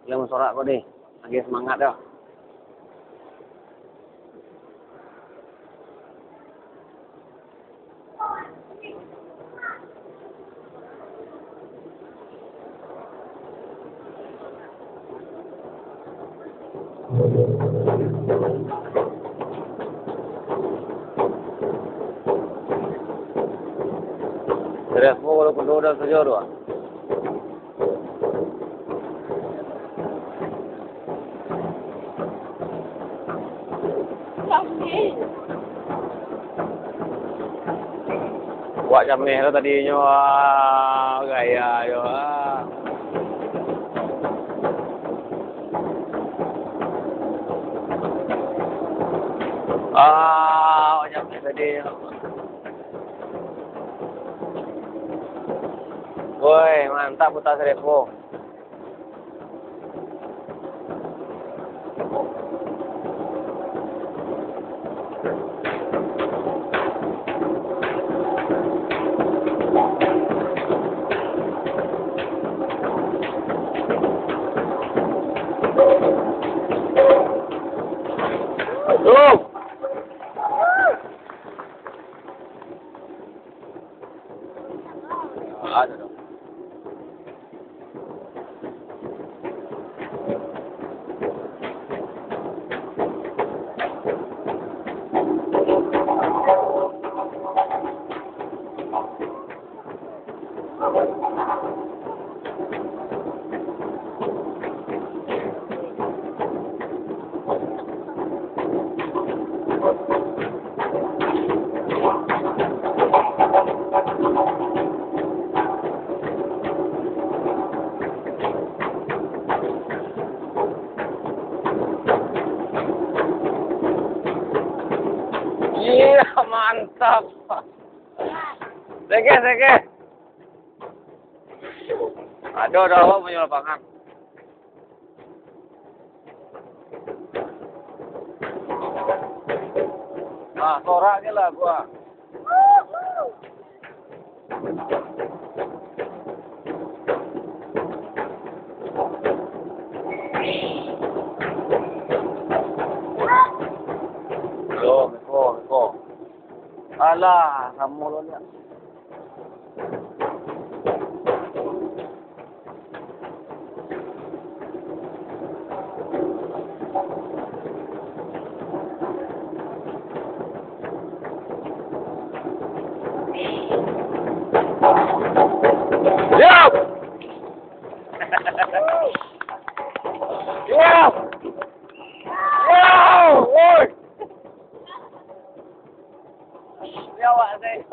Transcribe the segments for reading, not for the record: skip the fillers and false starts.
Yang sorak kok deh, lagi semangat ya. Terus kalau kedua dah saja dua. Buat jameh tu tadi nyawa gaya yo. Jameh tadi. Woi, mantap putar seribu. Tuh. Ada dong. Iya, mantap. Seke. Aduh, apa punya lapangan. Soraknya lah gua. Meko. Alah, kamu lo lihat. Siap! Siap! Wow! Woi! Siapa saya?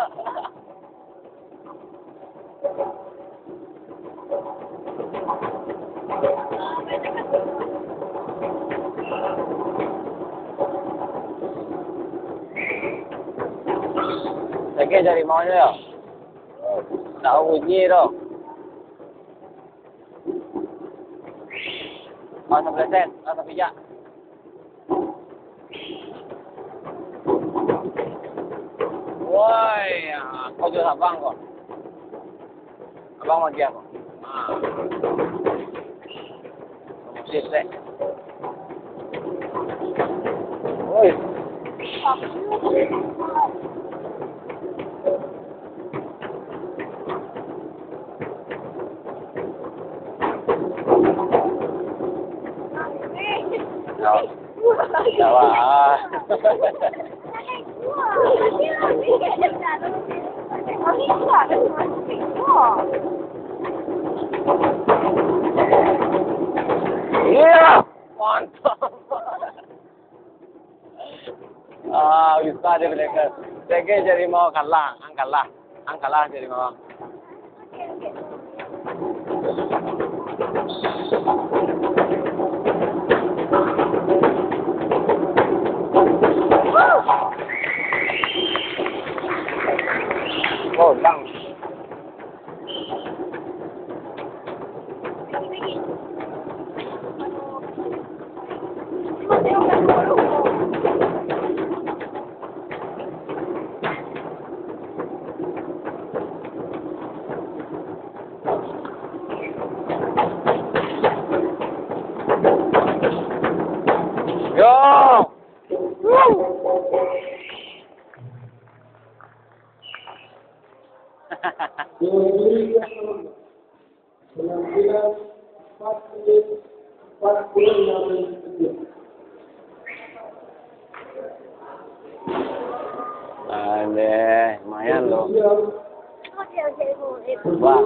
Saya dari mana ya? Tak bunyi tu. Sebelah sen, atau pijak. Woi, kau jual abang kau. Abang mau dia kau. Masih set. Woi. Jawab. Iya, mantap. Bisa dia mereka. Jaga jadi mau kalah, angkalah jadi mau. Oh, lang. Ada, lumayan loh. Oke, oke, oke. Wah.